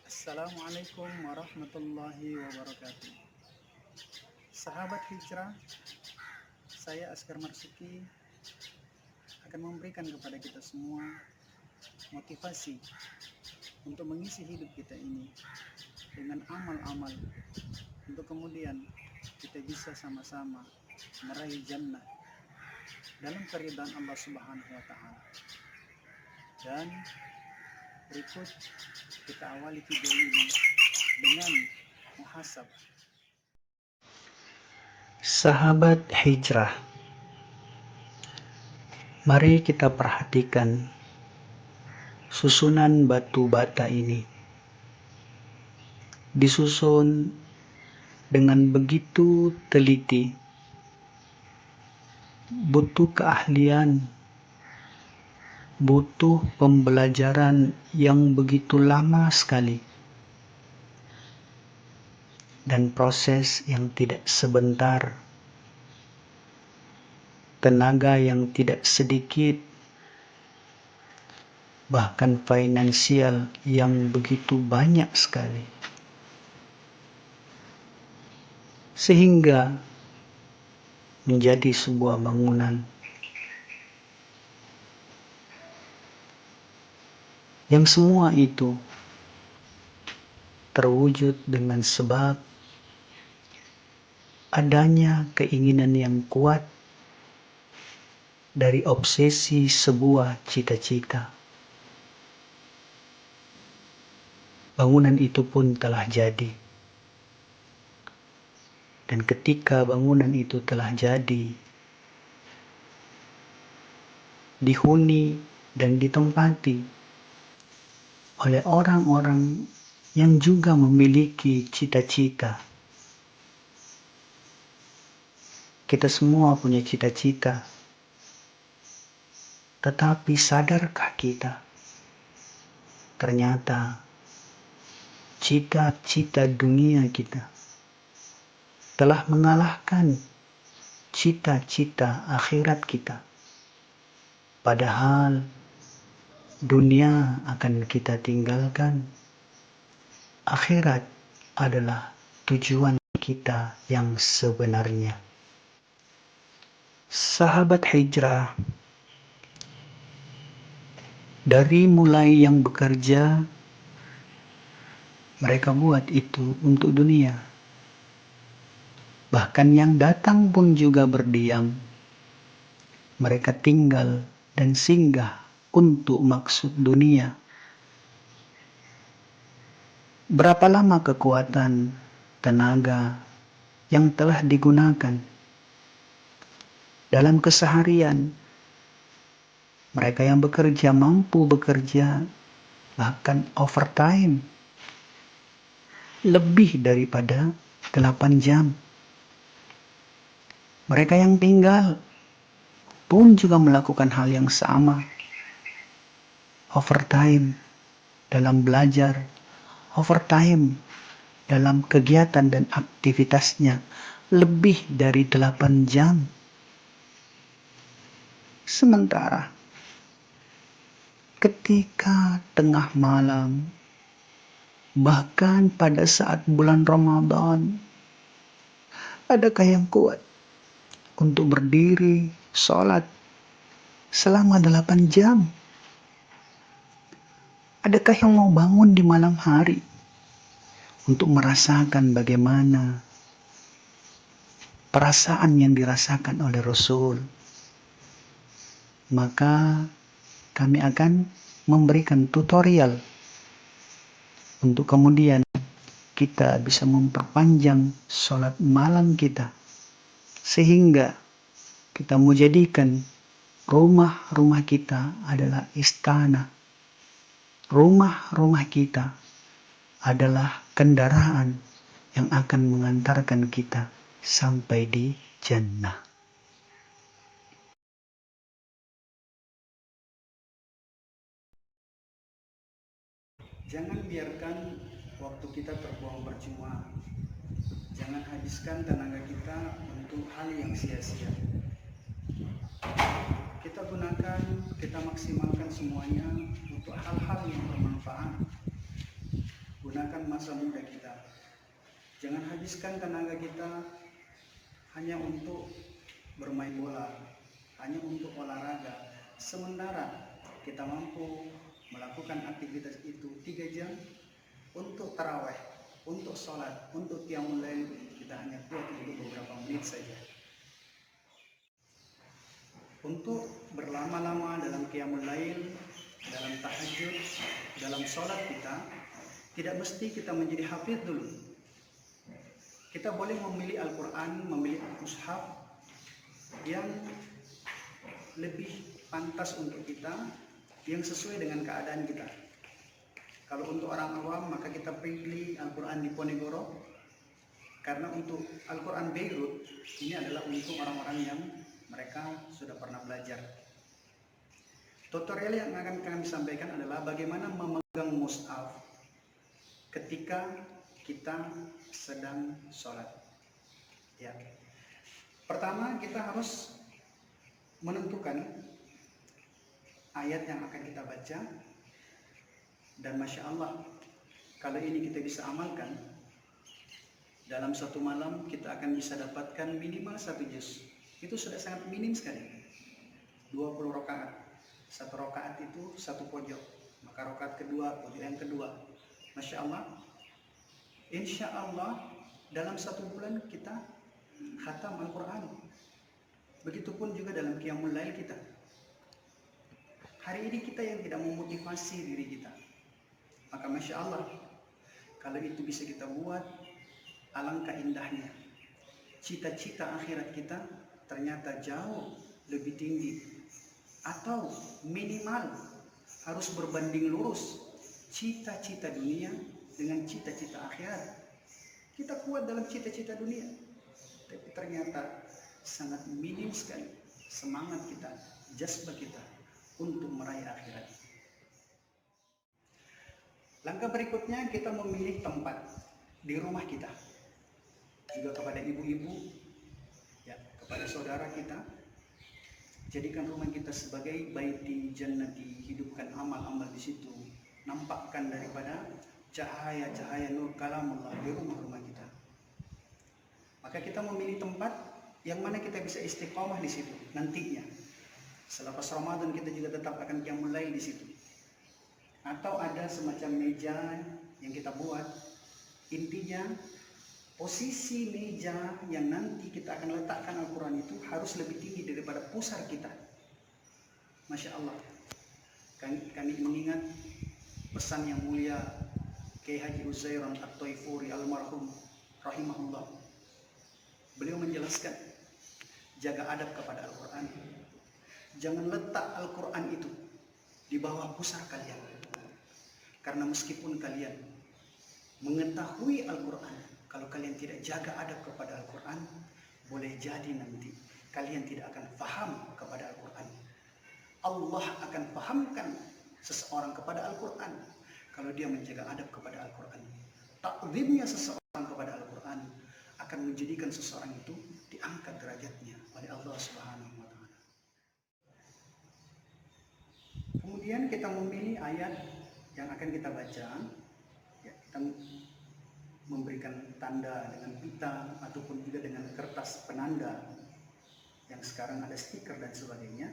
Assalamualaikum warahmatullahi wabarakatuh. Sahabat hijrah, saya Askar Marsuki akan memberikan kepada kita semua motivasi untuk mengisi hidup kita ini dengan amal-amal untuk kemudian kita bisa sama-sama meraih jannah dalam keridhaan Allah Subhanahu wa taala. Dan berikut kita awali video ini dengan muhasab. Sahabat hijrah, mari kita perhatikan susunan batu bata ini. Disusun dengan begitu teliti, butuh keahlian, butuh pembelajaran yang begitu lama sekali, dan proses yang tidak sebentar, tenaga yang tidak sedikit, bahkan finansial yang begitu banyak sekali. Sehingga menjadi sebuah bangunan yang semua itu terwujud dengan sebab adanya keinginan yang kuat dari obsesi sebuah cita-cita. Bangunan itu pun telah jadi. Dan ketika bangunan itu telah jadi, dihuni dan ditempati oleh orang-orang yang juga memiliki cita-cita. Kita semua punya cita-cita. Tetapi sadarkah kita? Ternyata cita-cita dunia kita telah mengalahkan cita-cita akhirat kita. Padahal dunia akan kita tinggalkan. Akhirat adalah tujuan kita yang sebenarnya. Sahabat hijrah, dari mulai yang bekerja, mereka buat itu untuk dunia. Bahkan yang datang pun juga berdiam. Mereka tinggal dan singgah untuk maksud dunia. Berapa lama kekuatan, tenaga yang telah digunakan dalam keseharian? Mereka yang bekerja mampu bekerja bahkan overtime lebih daripada 8 jam. Mereka yang tinggal pun juga melakukan hal yang sama. Overtime dalam belajar, overtime dalam kegiatan dan aktivitasnya lebih dari 8 jam. Sementara ketika tengah malam, bahkan pada saat bulan Ramadan, adakah yang kuat untuk berdiri sholat selama 8 jam? Adakah yang mau bangun di malam hari untuk merasakan bagaimana perasaan yang dirasakan oleh Rasul? Maka kami akan memberikan tutorial untuk kemudian kita bisa memperpanjang sholat malam kita, sehingga kita menjadikan rumah-rumah kita adalah istana. Rumah-rumah kita adalah kendaraan yang akan mengantarkan kita sampai di jannah. Jangan biarkan waktu kita terbuang percuma. Jangan habiskan tenaga kita untuk hal yang sia-sia. Kita gunakan, kita maksimalkan semuanya untuk hal-hal yang bermanfaat. Gunakan gunakan masa muda kita. Jangan habiskan tenaga kita hanya untuk bermain bola, hanya untuk olahraga. Sementara kita mampu melakukan aktivitas itu 3 jam untuk tarawih, untuk sholat, untuk qiyamul lail, kita hanya kuat untuk beberapa menit saja. Untuk berlama-lama dalam qiyamul lail, dalam tahajud, dalam sholat kita, tidak mesti kita menjadi hafidh dulu. Kita boleh memilih Al-Quran, memilih mushaf yang lebih pantas untuk kita, yang sesuai dengan keadaan kita. Kalau untuk orang awam, maka kita pilih Al-Quran Diponegoro, karena untuk Al-Quran Beirut ini adalah untuk orang-orang yang mereka sudah pernah belajar. Tutorial yang akan kami sampaikan adalah bagaimana memegang mushaf ketika kita sedang sholat. Ya. Pertama, kita harus menentukan ayat yang akan kita baca, dan Masya Allah, kalau ini kita bisa amalkan, dalam satu malam kita akan bisa dapatkan minimal 1 juz. Itu sudah sangat minim sekali. 20 rakaat. 1 rakaat itu 1 pojok. Maka rakaat kedua, pojok yang kedua. Masya Allah. Insya Allah dalam 1 bulan kita khatam Al-Quran. Begitupun juga dalam qiyamul lail kita. Hari ini kita yang tidak memotivasi diri kita, maka Masya Allah, kalau itu bisa kita buat, alangkah indahnya. Cita-cita akhirat kita ternyata jauh lebih tinggi, atau minimal harus berbanding lurus cita-cita dunia dengan cita-cita akhirat. Kita kuat dalam cita-cita dunia, tapi ternyata sangat minim sekali semangat kita, jazbah kita untuk meraih akhirat. Langkah berikutnya, kita memilih tempat di rumah kita. Juga kepada ibu-ibu, ya, kepada saudara kita, jadikan rumah kita sebagai baiti jannati, hidupkan amal-amal di situ, nampakkan daripada cahaya-cahaya nur kalamullah di rumah-rumah kita. Maka kita memilih tempat yang mana kita bisa istiqomah di situ nantinya. Selepas Ramadan kita juga tetap akan qiyamul lail di situ. Atau ada semacam meja yang kita buat. Intinya posisi meja yang nanti kita akan letakkan Al-Quran itu harus lebih tinggi daripada pusar kita. Masya Allah. Kami mengingat pesan yang mulia Kiai Haji Uzairan At-Taifuri almarhum rahimahullah. Beliau menjelaskan, jaga adab kepada Al-Quran. Jangan letak Al-Quran itu di bawah pusar kalian. Karena meskipun kalian mengetahui Al-Quran, kalau kalian tidak jaga adab kepada Al-Quran, boleh jadi nanti kalian tidak akan paham kepada Al-Quran. Allah akan pahamkan seseorang kepada Al-Quran kalau dia menjaga adab kepada Al-Quran. Takzimnya seseorang kepada Al-Quran akan menjadikan seseorang itu diangkat derajatnya oleh Allah Subhanahu wa Ta'ala. Kemudian kita memilih ayat yang akan kita baca. Ya, kita memberikan tanda dengan pita ataupun juga dengan kertas penanda yang sekarang ada stiker dan sebagainya.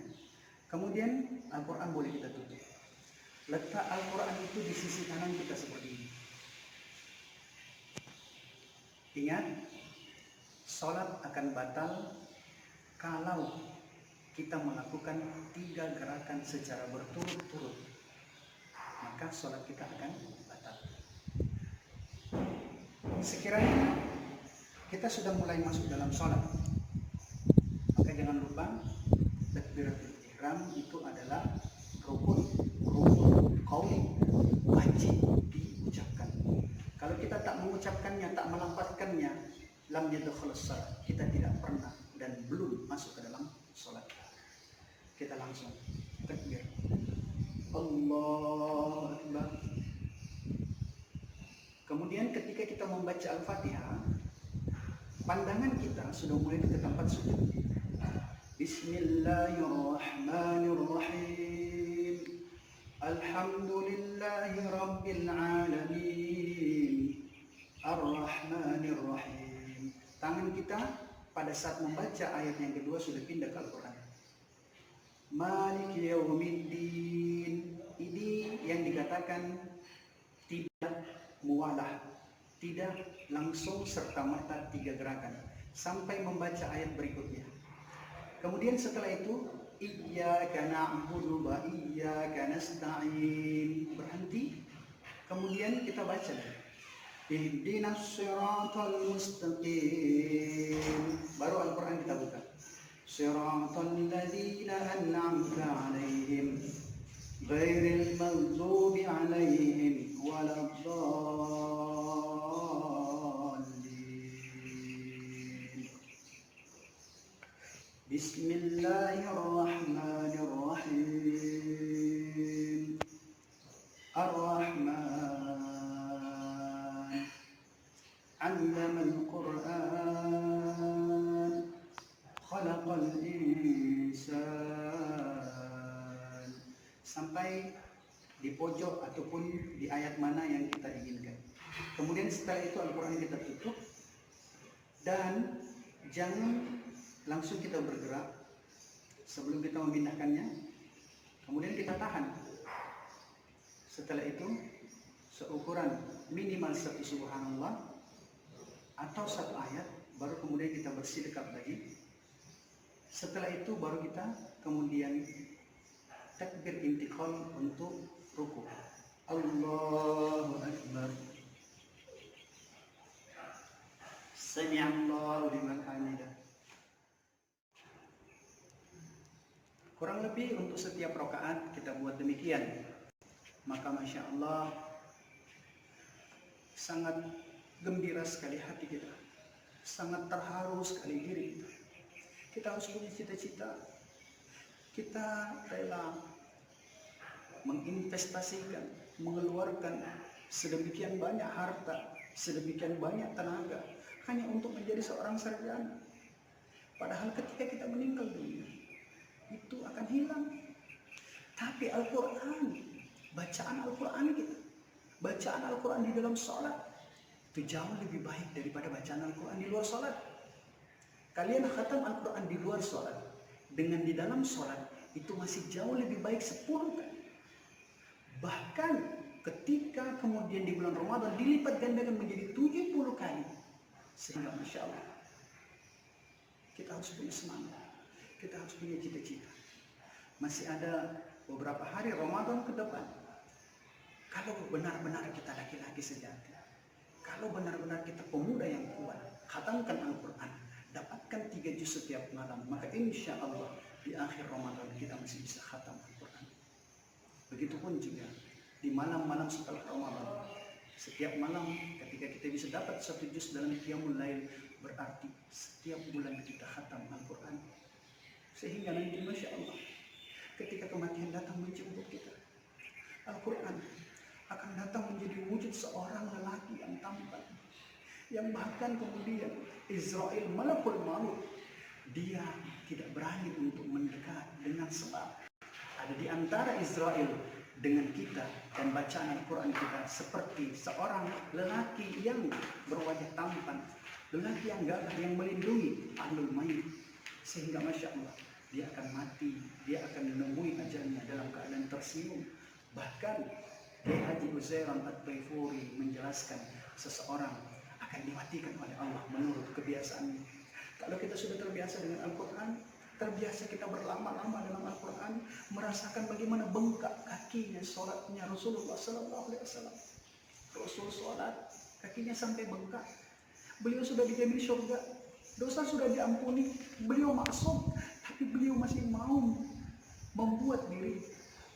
Kemudian Al-Quran boleh kita tutup. Letak Al-Quran itu di sisi kanan kita seperti ini. Ingat, sholat akan batal kalau kita melakukan 3 gerakan secara berturut-turut. Maka sholat kita akan batal. Sekiranya kita sudah mulai masuk dalam sholat, maka jangan lupa takbiratul ihram itu adalah rukun qauli, wajib diucapkan. Kalau kita tak mengucapkannya, tak melafazkannya, lam yadkhulus shalah, kita tidak pernah dan belum masuk ke dalam sholat. Kita langsung takbir, Allahu Akbar. Kemudian ketika kita membaca Al-Fatihah, pandangan kita sudah mulai ke tempat sujud. Bismillahirrahmanirrahim. Alhamdulillahi rabbil alamin. Tangan kita pada saat membaca ayat yang kedua sudah pindah ke Al-Quran. Maliki yaumiddin. Ini yang dikatakan tidak muwalah, tidak langsung serta-merta 3 gerakan sampai membaca ayat berikutnya. Kemudian setelah itu iyyaka na'budu wa iyyaka nasta'in, berhenti. Kemudian kita baca ihdinas siratal mustaqim, baru Al-Quran kita buka. Siratal ladzina an'amta 'alaihim ghairil maghdubi 'alaihim waladdallin. Bismillahirrahmanirrahim. Ar-Rahman 'allamal Qur'an khalaqal insan, sampai di pojok ataupun di ayat mana yang kita inginkan. Kemudian setelah itu Al-Quran kita tutup dan jangan langsung kita bergerak sebelum kita memindahkannya. Kemudian kita tahan. Setelah itu seukuran minimal 1 subhanallah atau 1 ayat, baru kemudian kita bersidekap lagi. Setelah itu baru kita kemudian takbir intiqal untuk ruku. Allahu Akbar. Sami'allahu liman hamidah. Kurang lebih untuk setiap rakaat kita buat demikian. Maka Masya Allah, sangat gembira sekali hati kita, sangat terharu sekali diri kita. Kita harus punya cita-cita. Kita rela menginvestasikan, mengeluarkan sedemikian banyak harta, sedemikian banyak tenaga hanya untuk menjadi seorang sarjana. Padahal ketika kita meninggal dunia, itu akan hilang. Tapi Al-Quran, bacaan Al-Quran kita, bacaan Al-Quran di dalam sholat itu jauh lebih baik daripada bacaan Al-Quran di luar sholat. Kalian khatam Al-Quran di luar sholat dengan di dalam sholat itu masih jauh lebih baik 10 kali. Bahkan ketika kemudian di bulan Ramadan dilipat gandakan menjadi 70 kali. Sehingga Masya Allah, kita harus punya semangat, kita harus punya cita-cita. Masih ada beberapa hari Ramadan ke depan. Kalau benar-benar kita laki-laki sejati, kalau benar-benar kita pemuda yang kuat, khatamkan Al-Quran, dapatkan 3 juz setiap malam, maka insya Allah di akhir Ramadan kita masih bisa khatam Al-Quran. Begitupun juga di malam-malam setelah Ramadan, setiap malam ketika kita bisa dapat 1 juz dalam qiyamul lail, berarti setiap bulan kita khatam Al-Quran. Sehingga nanti Masya Allah, ketika kematian datang menjemput kita, Al-Quran akan datang menjadi wujud seorang lelaki yang tampan, yang bahkan kemudian Israel malakul maut, dia tidak berani untuk mendekat dengan sebab ada di antara Israel dengan kita dan bacaan Al-Quran kita seperti seorang lelaki yang berwajah tampan, lelaki yang gagah yang melindungi ahlul mayit. Sehingga Masya Allah, dia akan mati, dia akan menemui ajalnya dalam keadaan tersenyum. Bahkan Kiai Haji Uzairan At-Taifuri menjelaskan seseorang akan dimatikan oleh Allah menurut kebiasaannya. Kalau kita sudah terbiasa dengan Al-Quran, terbiasa kita berlama-lama dalam Al-Quran, merasakan bagaimana bengkak kakinya sholatnya Rasulullah SAW. Rasul sholat, kakinya sampai bengkak. Beliau sudah dijamin surga, dosa sudah diampuni, beliau maksum, tapi beliau masih mau membuat diri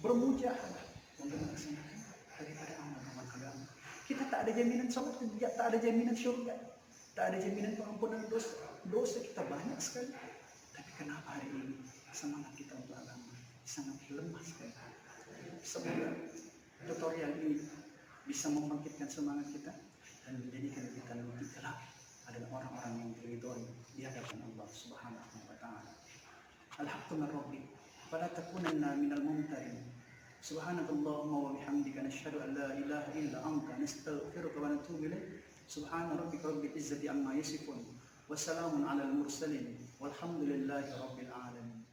bermujahadah menggunakan kesempatan daripada amal-amal agama. Kita tak ada jaminan sholat, tak ada jaminan surga, tak ada jaminan pengampunan dosa. Dosa kita banyak sekali. Tapi kenapa hari ini semangat kita untuk agama sangat lemah sekali? Semoga tutorial ini bisa membangkitkan semangat kita dan menjadikan kita lebih kelak adalah orang-orang yang diridhoi di hadapan Allah Subhanahu wa taala. Al-haqqu min rabbik fala takunanna minal mumtarin. Subhanakallahumma wa bihamdika nashhadu an la ilaha illa anta nastaghfiruka wa natubu ilaik. Subhana rabbika rabbil izzati amma yasifun Wassalamun ala al-mursalin. Walhamdulillahi rabbil alamin.